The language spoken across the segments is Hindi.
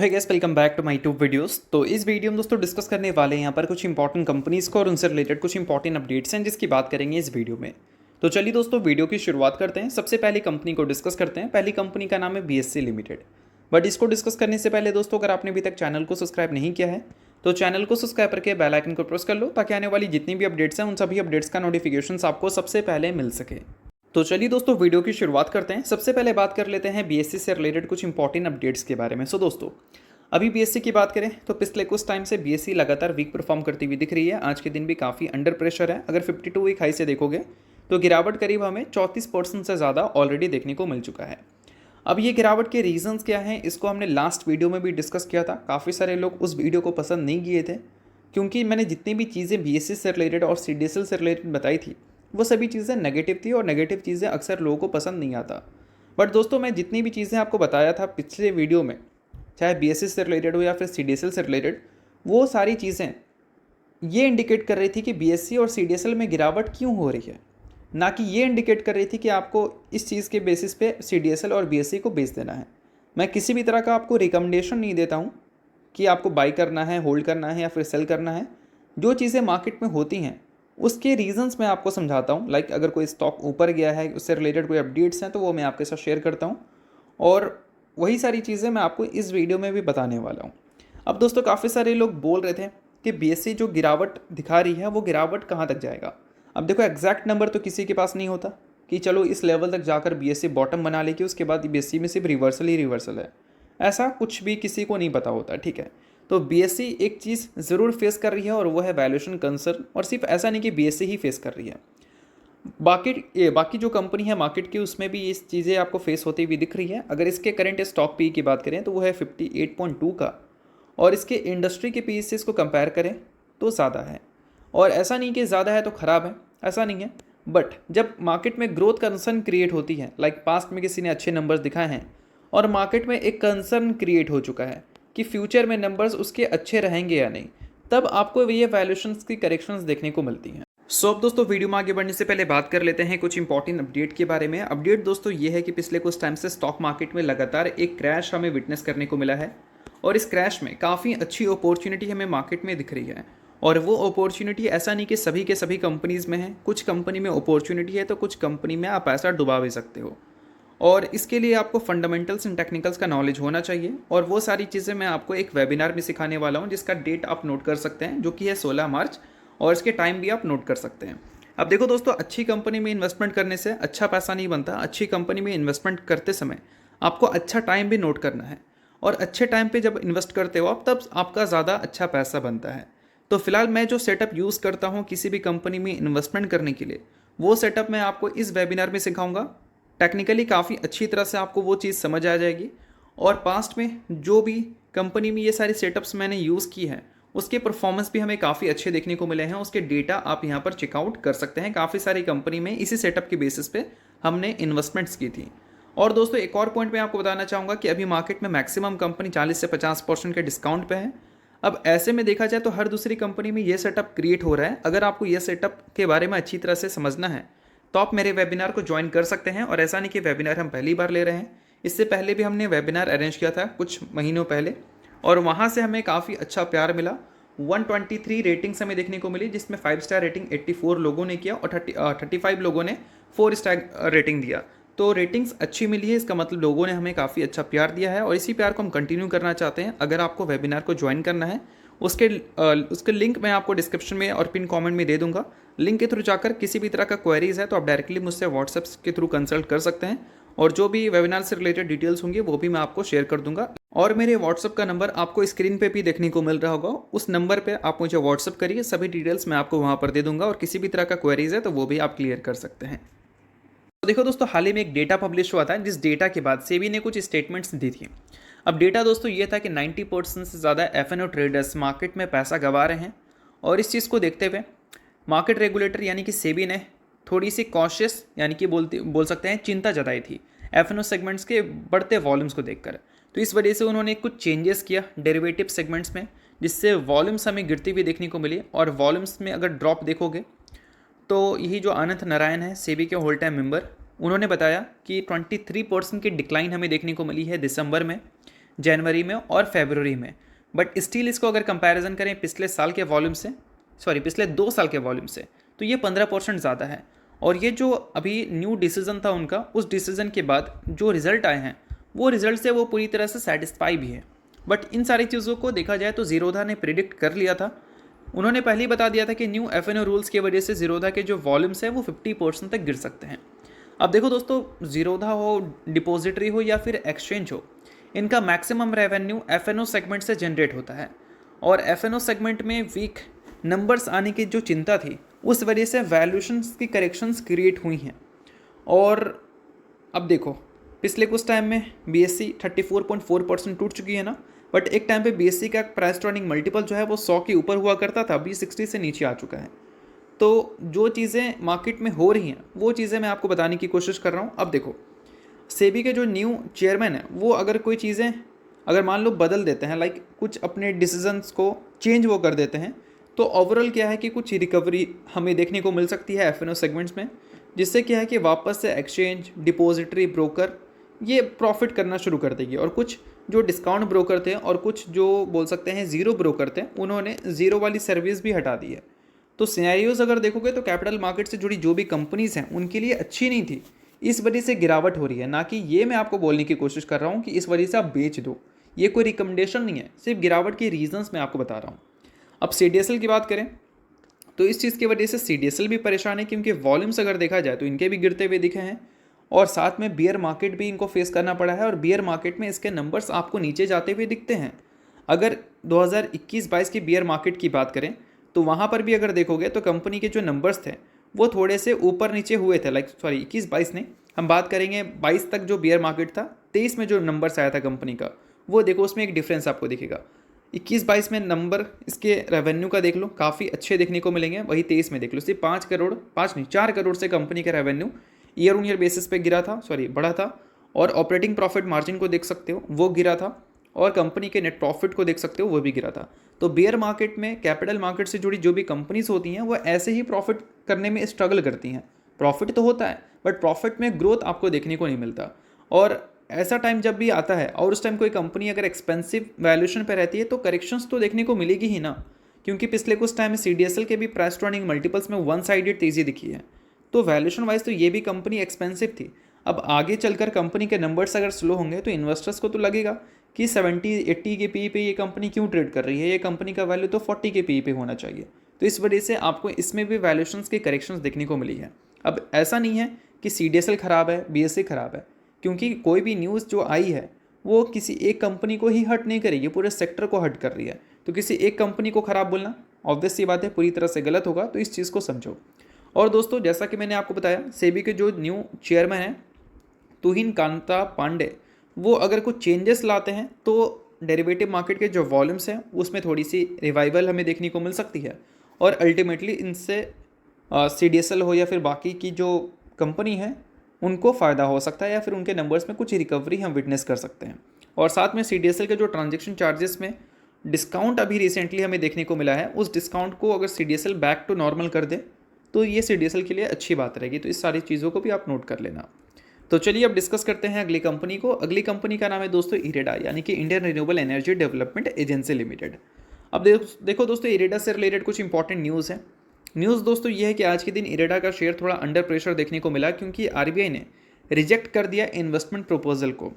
Hi guys, welcome back to my YouTube videos. तो इस वीडियो में दोस्तों डिस्कस करने वाले हैं यहाँ पर कुछ इंपॉर्टेंट कंपनीज़ को और उनसे रिलेटेड कुछ इंपॉर्टेंट अपडेट्स हैं जिसकी बात करेंगे इस वीडियो में। तो चलिए दोस्तों वीडियो की शुरुआत करते हैं। सबसे पहली कंपनी को डिस्कस करते हैं। पहली कंपनी का नाम है बीएससी लिमिटेड। बट इसको डिस्कस करने से पहले दोस्तों, अगर आपने अभी तक चैनल को सब्सक्राइब नहीं किया है तो चैनल को सब्सक्राइब करके बेल आइकन को प्रेस कर लो ताकि आने वाली जितनी भी अपडेट्स हैं उन सभी अपडेट्स का नोटिफिकेशन आपको सबसे पहले मिल सके। तो चलिए दोस्तों वीडियो की शुरुआत करते हैं। सबसे पहले बात कर लेते हैं बीएससी से रिलेटेड कुछ इंपॉर्टेंट अपडेट्स के बारे में। सो दोस्तों, अभी बीएससी की बात करें तो पिछले कुछ टाइम से बीएससी लगातार वीक परफॉर्म करती हुई दिख रही है। आज के दिन भी काफ़ी अंडर प्रेशर है। अगर 52 वीक हाई से देखोगे तो गिरावट करीब हमें 34% से ज़्यादा ऑलरेडी देखने को मिल चुका है। अब ये गिरावट के रीजंस क्या हैं, इसको हमने लास्ट वीडियो में भी डिस्कस किया था। काफ़ी सारे लोग उस वीडियो को पसंद नहीं किए थे क्योंकि मैंने जितनी भी चीज़ें बीएससी से रिलेटेड और सीडीएसएल से रिलेटेड बताई थी वो सभी चीज़ें नेगेटिव थी और नेगेटिव चीज़ें अक्सर लोगों को पसंद नहीं आता। बट दोस्तों, मैं जितनी भी चीज़ें आपको बताया था पिछले वीडियो में, चाहे बीएससी से रिलेटेड हो या फिर सीडीएसएल से रिलेटेड, वो सारी चीज़ें ये इंडिकेट कर रही थी कि बीएससी और सीडीएसएल में गिरावट क्यों हो रही है, ना कि ये इंडिकेट कर रही थी कि आपको इस चीज़ के बेसिस पे सीडीएसएल और बीएससी को बेच देना है। मैं किसी भी तरह का आपको रिकमेंडेशन नहीं देता हूँ कि आपको बाई करना है, होल्ड करना है या फिर सेल करना है। जो चीज़ें मार्केट में होती हैं उसके रीजंस मैं आपको समझाता हूँ। लाइक अगर कोई स्टॉक ऊपर गया है, उससे रिलेटेड कोई अपडेट्स हैं तो वो मैं आपके साथ शेयर करता हूँ और वही सारी चीज़ें मैं आपको इस वीडियो में भी बताने वाला हूँ। अब दोस्तों, काफ़ी सारे लोग बोल रहे थे कि बीएससी जो गिरावट दिखा रही है वो गिरावट कहाँ तक जाएगा। अब देखो, एग्जैक्ट नंबर तो किसी के पास नहीं होता कि चलो इस लेवल तक जाकर बीएससी बॉटम बना लेगी, उसके बाद बीएससी में सिर्फ रिवर्सल ही रिवर्सल है। ऐसा कुछ भी किसी को नहीं पता होता, ठीक है। तो बीएससी एक चीज़ ज़रूर फेस कर रही है और वो है वैल्यूएशन कंसर्न। और सिर्फ ऐसा नहीं कि बीएससी ही फेस कर रही है, बाकी जो कंपनी है मार्केट की उसमें भी ये चीज़ें आपको फेस होती हुई दिख रही है। अगर इसके करंट स्टॉक पी की बात करें तो वो है 58.2 का, और इसके इंडस्ट्री के पी से इसको कंपेयर करें तो ज़्यादा है। और ऐसा नहीं कि ज़्यादा है तो ख़राब है, ऐसा नहीं है। बट जब मार्केट में ग्रोथ कंसर्न क्रिएट होती है, लाइक पास्ट में किसी ने अच्छे नंबर्स दिखाए हैं और मार्केट में एक कंसर्न क्रिएट हो चुका है कि फ्यूचर में नंबर्स उसके अच्छे रहेंगे या नहीं, तब आपको ये वैल्यूएशंस की करेक्शंस देखने को मिलती हैं। अब दोस्तों, वीडियो में आगे बढ़ने से पहले बात कर लेते हैं कुछ इंपॉर्टेंट अपडेट के बारे में। अपडेट दोस्तों ये है कि पिछले कुछ टाइम से स्टॉक मार्केट में लगातार एक क्रैश हमें विटनेस करने को मिला है और इस क्रैश में काफ़ी अच्छी अपॉर्चुनिटी हमें मार्केट में दिख रही है। और वो अपॉर्चुनिटी ऐसा नहीं कि सभी के सभी कंपनीज़ में है, कुछ कंपनी में अपॉर्चुनिटी है तो कुछ कंपनी में आप पैसा डुबा भी सकते हो। और इसके लिए आपको फंडामेंटल्स एंड टेक्निकल्स का नॉलेज होना चाहिए और वो सारी चीज़ें मैं आपको एक वेबिनार में सिखाने वाला हूँ जिसका डेट आप नोट कर सकते हैं, जो कि है 16 मार्च, और इसके टाइम भी आप नोट कर सकते हैं। अब देखो दोस्तों, अच्छी कंपनी में इन्वेस्टमेंट करने से अच्छा पैसा नहीं बनता। अच्छी कंपनी में इन्वेस्टमेंट करते समय आपको अच्छा टाइम भी नोट करना है और अच्छे टाइम पे जब इन्वेस्ट करते हो आप, तब आपका ज़्यादा अच्छा पैसा बनता है। तो फिलहाल मैं जो सेटअप यूज़ करता हूँ किसी भी कंपनी में इन्वेस्टमेंट करने के लिए, वो सेटअप मैं आपको इस वेबिनार में सिखाऊंगा। टेक्निकली काफ़ी अच्छी तरह से आपको वो चीज़ समझ आ जाएगी और पास्ट में जो भी कंपनी में ये सारी सेटअप्स मैंने यूज़ की है उसके परफॉर्मेंस भी हमें काफ़ी अच्छे देखने को मिले हैं। उसके डेटा आप यहाँ पर चेकआउट कर सकते हैं। काफ़ी सारी कंपनी में इसी सेटअप के बेसिस पे हमने इन्वेस्टमेंट्स की थी। और दोस्तों, एक और पॉइंट मैं आपको बताना चाहूँगा कि अभी मार्केट में मैक्सिमम कंपनी 40 से 50% के डिस्काउंट पे है। अब ऐसे में देखा जाए तो हर दूसरी कंपनी में ये सेटअप क्रिएट हो रहा है। अगर आपको ये सेटअप के बारे में अच्छी तरह से समझना है तो आप मेरे वेबिनार को ज्वाइन कर सकते हैं। और ऐसा नहीं कि वेबिनार हम पहली बार ले रहे हैं, इससे पहले भी हमने वेबिनार अरेंज किया था कुछ महीनों पहले और वहाँ से हमें काफ़ी अच्छा प्यार मिला। 123 रेटिंग्स हमें देखने को मिली, जिसमें 5 स्टार रेटिंग 84 लोगों ने किया और 35 लोगों ने 4 स्टार रेटिंग दिया। तो रेटिंग्स अच्छी मिली है, इसका मतलब लोगों ने हमें काफ़ी अच्छा प्यार दिया है और इसी प्यार को हम कंटिन्यू करना चाहते हैं। अगर आपको वेबिनार को ज्वाइन करना है उसके लिंक मैं आपको डिस्क्रिप्शन में और पिन कमेंट में दे दूंगा। लिंक के थ्रू जाकर किसी भी तरह का क्वेरीज है तो आप डायरेक्टली मुझसे व्हाट्सएप के थ्रू कंसल्ट कर सकते हैं और जो भी वेबिनार से रिलेटेड डिटेल्स होंगी वो भी मैं आपको शेयर कर दूंगा। और मेरे व्हाट्सएप का नंबर आपको स्क्रीन पे भी देखने को मिल रहा होगा, उस नंबर पे आप मुझे व्हाट्सएप करिए, सभी डिटेल्स मैं आपको वहाँ पर दे दूंगा और किसी भी तरह का क्वेरीज है तो वो भी आप क्लियर कर सकते हैं। तो देखो दोस्तों, हाल ही में एक डेटा पब्लिश हुआ था जिस डेटा के बाद सेबी ने कुछ स्टेटमेंट्स दी थी। अब डेटा दोस्तों ये था कि 90% से ज़्यादा एफएनओ ट्रेडर्स मार्केट में पैसा गंवा रहे हैं और इस चीज़ को देखते हुए मार्केट रेगुलेटर यानी कि सेबी ने थोड़ी सी कॉशियस यानी कि बोल सकते हैं चिंता जताई थी एफएनओ सेगमेंट्स के बढ़ते वॉल्यूम्स को देखकर। तो इस वजह से उन्होंने कुछ चेंजेस किया डेरिवेटिव सेगमेंट्स में, जिससे वॉल्यूम्स हमें गिरती हुई देखने को मिली। और वॉल्यूम्स में अगर ड्रॉप देखोगे तो यही जो अनंत नारायण है सेबी के होल टाइम मेंबर, उन्होंने बताया कि 23% की डिक्लाइन हमें देखने को मिली है दिसंबर में, जनवरी में और फरवरी में। बट स्टिल इसको अगर कंपैरिजन करें पिछले साल के वॉल्यूम से, पिछले 2 साल के वॉल्यूम से, तो ये 15% ज़्यादा है। और ये जो अभी न्यू डिसीजन था उनका, उस डिसीजन के बाद जो रिजल्ट आए हैं वो रिजल्ट से वो पूरी तरह से सेटिस्फाई भी है। बट इन सारी चीज़ों को देखा जाए तो ज़ीरोधा ने प्रिडिक्ट कर लिया था। उन्होंने पहले ही बता दिया था कि न्यू एफएनओ रूल्स की वजह से ज़ीरोधा के जो वॉल्यूम्स है वो 50% तक गिर सकते हैं। अब देखो दोस्तों, ज़ीरोधा हो, डिपॉजिटरी हो या फिर एक्सचेंज हो, इनका मैक्सिमम रेवेन्यू एफएनओ सेगमेंट से जनरेट होता है। और एफएनओ सेगमेंट में वीक नंबर्स आने की जो चिंता थी, उस वजह से वैल्यूएशंस की करेक्शंस क्रिएट हुई हैं। और अब देखो, पिछले कुछ टाइम में बीएससी 34.4% टूट चुकी है ना। बट एक टाइम पे बीएससी का प्राइस टू अर्निंग मल्टीपल जो है वो 100 के ऊपर हुआ करता था, अभी 60 से नीचे आ चुका है। तो जो चीज़ें मार्केट में हो रही हैं वो चीज़ें मैं आपको बताने की कोशिश कर रहा हूँ। अब देखो, सेबी के जो न्यू चेयरमैन है वो अगर कोई चीज़ें अगर मान लो बदल देते हैं, लाइक कुछ अपने डिसीजंस को चेंज वो कर देते हैं, तो ओवरऑल क्या है कि कुछ रिकवरी हमें देखने को मिल सकती है एफएनओ सेगमेंट्स में, जिससे क्या है कि वापस से एक्सचेंज, डिपॉजिटरी, ब्रोकर ये प्रॉफिट करना शुरू कर देगी। और कुछ जो डिस्काउंट ब्रोकर थे और कुछ जो बोल सकते हैं ज़ीरो ब्रोकर थे, उन्होंने ज़ीरो वाली सर्विस भी हटा दी है। तो सिनेरियोज़ अगर देखोगे तो कैपिटल मार्केट से जुड़ी जो भी कंपनीज़ हैं उनके लिए अच्छी नहीं थी, इस वजह से गिरावट हो रही है। ना कि ये मैं आपको बोलने की कोशिश कर रहा हूँ कि इस वजह से आप बेच दो, ये कोई रिकमेंडेशन नहीं है, सिर्फ गिरावट के रीजंस मैं आपको बता रहा हूँ। अब सीडीएसएल की बात करें तो इस चीज़ की वजह से सीडीएसएल भी परेशान है, क्योंकि वॉल्यूम्स अगर देखा जाए तो इनके भी गिरते हुए दिखे हैं और साथ में बियर मार्केट भी इनको फेस करना पड़ा है। और बियर मार्केट में इसके नंबर्स आपको नीचे जाते हुए दिखते हैं। अगर 2021-22 की बियर मार्केट की बात करें तो वहाँ पर भी अगर देखोगे तो कंपनी के जो नंबर्स थे वो थोड़े से ऊपर नीचे हुए थे, 21-22 नहीं, हम बात करेंगे 22 तक जो बियर मार्केट था, 23 में जो नंबर्स आया था कंपनी का, वो देखो उसमें एक डिफरेंस आपको दिखेगा। 21-22 में नंबर इसके रेवेन्यू का देख लो, काफ़ी अच्छे देखने को मिलेंगे। वही 23 में देख लो, सिर्फ 4 करोड़ से कंपनी का revenue year on year basis पे गिरा था, बढ़ा था। और ऑपरेटिंग प्रॉफिट मार्जिन को देख सकते हो, वो गिरा था। और कंपनी के नेट प्रॉफिट को देख सकते हो, वो भी गिरा था। तो बेयर मार्केट में कैपिटल मार्केट से जुड़ी जो भी कंपनीज होती हैं वो ऐसे ही प्रॉफिट करने में स्ट्रगल करती हैं। प्रॉफिट तो होता है बट प्रॉफिट में ग्रोथ आपको देखने को नहीं मिलता। और ऐसा टाइम जब भी आता है और उस टाइम कोई कंपनी अगर एक्सपेंसिव वैल्यूएशन पे रहती है तो करेक्शंस तो देखने को मिलेगी ही ना, क्योंकि पिछले कुछ टाइम में सीडीएसएल के भी प्राइस टू अर्निंग मल्टीपल्स में वन साइडेड तेज़ी दिखी है। तो वैल्यूएशन वाइज तो ये भी कंपनी एक्सपेंसिव थी। अब आगे चलकर कंपनी के नंबर्स अगर स्लो होंगे तो इन्वेस्टर्स को तो लगेगा कि 70-80 के पी पे ये कंपनी क्यों ट्रेड कर रही है, ये कंपनी का वैल्यू तो 40 के पी पे होना चाहिए। तो इस वजह से आपको इसमें भी वैल्यूएशंस के करेक्शंस देखने को मिली है। अब ऐसा नहीं है कि सीडीएसएल ख़राब है, बीएससी ख़राब है, क्योंकि कोई भी न्यूज़ जो आई है वो किसी एक कंपनी को ही हर्ट नहीं करेगी, पूरे सेक्टर को हर्ट कर रही है। तो किसी एक कंपनी को ख़राब बोलना ऑब्वियस सी बात है पूरी तरह से गलत होगा, तो इस चीज़ को समझो। और दोस्तों, जैसा कि मैंने आपको बताया, सेबी के जो न्यू चेयरमैन हैं तुहिन कांता पांडे, वो अगर कुछ चेंजेस लाते हैं तो डेरिवेटिव मार्केट के जो वॉल्यूम्स हैं उसमें थोड़ी सी रिवाइवल हमें देखने को मिल सकती है। और अल्टीमेटली इनसे सीडीएसएल हो या फिर बाकी की जो कंपनी है उनको फ़ायदा हो सकता है, या फिर उनके नंबर्स में कुछ रिकवरी हम विटनेस कर सकते हैं। और साथ में सीडीएसएल के जो ट्रांजेक्शन चार्जेस में डिस्काउंट अभी रिसेंटली हमें देखने को मिला है, उस डिस्काउंट को अगर सीडीएसएल बैक टू नॉर्मल कर दे तो ये सीडीएसएल के लिए अच्छी बात रहेगी। तो इस सारी चीज़ों को भी आप नोट कर लेना। तो चलिए अब डिस्कस करते हैं अगली कंपनी को। अगली कंपनी का नाम है दोस्तों इरेडा, यानी कि Indian renewable energy development agency limited. अब देखो दोस्तों, इरेडा से रिलेटेड कुछ इंपॉर्टेंट न्यूज़ है। न्यूज़ दोस्तों ये है कि आज के दिन इरेडा का शेयर थोड़ा अंडर प्रेशर देखने को मिला, क्योंकि आरबीआई ने रिजेक्ट कर दिया इन्वेस्टमेंट प्रपोजल को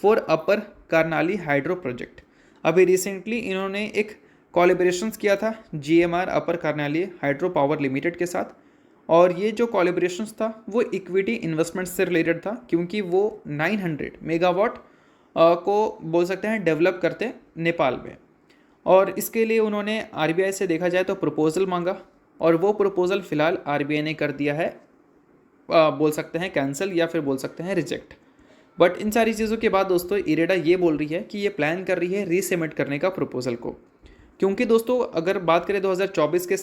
for upper Karnali hydro project. अभी रिसेंटली इन्होंने एक कोलैबोरेशंस किया था जीएमआर अपर कर्नाली हाइड्रो पावर लिमिटेड के साथ, और ये जो कोलैबोरेशंस था वो इक्विटी इन्वेस्टमेंट से रिलेटेड था, क्योंकि वो 900 मेगावाट को बोल सकते हैं डेवलप करते नेपाल में। और इसके लिए उन्होंने आरबीआई से देखा जाए तो प्रपोजल मांगा, और वो प्रपोजल फ़िलहाल आरबीआई ने कर दिया है बोल सकते हैं कैंसिल, या फिर बोल सकते हैं रिजेक्ट। बट इन सारी चीज़ों के बाद दोस्तों इरेडा ये बोल रही है कि ये प्लान कर रही है रीसबमिट करने का प्रपोजल को, क्योंकि दोस्तों अगर बात करें 2024 के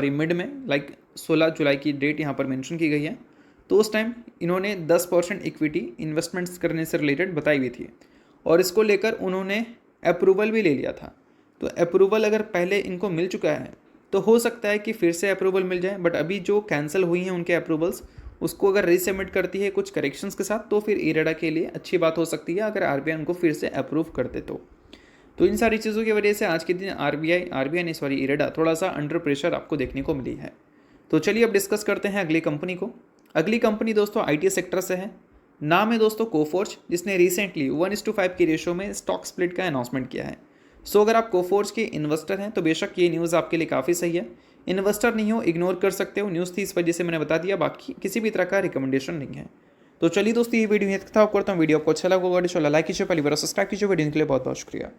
मिड में, लाइक 16 जुलाई की डेट यहाँ पर मेंशन की गई है, तो उस टाइम इन्होंने 10% इक्विटी इन्वेस्टमेंट्स करने से रिलेटेड बताई हुई थी, और इसको लेकर उन्होंने अप्रूवल भी ले लिया था। तो अप्रूवल अगर पहले इनको मिल चुका है तो हो सकता है कि फिर से अप्रूवल मिल जाए, बट अभी जो कैंसिल हुई हैं उनके अप्रूवल्स उसको अगर रीसबमिट करती है कुछ करेक्शंस के साथ, तो फिर इरेडा के लिए अच्छी बात हो सकती है अगर आरबीआई उनको फिर से अप्रूव कर दे तो इन सारी चीज़ों की वजह से आज के दिन आरबीआई ने इरेडा थोड़ा सा अंडर प्रेशर आपको देखने को मिली है। तो चलिए अब डिस्कस करते हैं अगली कंपनी को। अगली कंपनी दोस्तों आईटी सेक्टर से है। नाम है दोस्तों कोफोर्ज, जिसने रिसेंटली 1:5 की रेशो में स्टॉक स्प्लिट का अनाउंसमेंट किया है। सो अगर आप कोफोर्ज के इन्वेस्टर हैं तो बेशक ये न्यूज़ आपके लिए काफ़ी सही है। इन्वेस्टर नहीं हो, इग्नोर कर सकते हो, न्यूज़ थी इस वजह से मैंने बता दिया, बाकी किसी भी तरह का रिकमेंडेशन नहीं है। तो चलिए दोस्तों ये वीडियो करता हूँ, वीडियो आपको अच्छा लगा होगा, लाइक कीजिए, पहली बार सब्सक्राइब कीजिए। वीडियो के लिए बहुत बहुत शुक्रिया।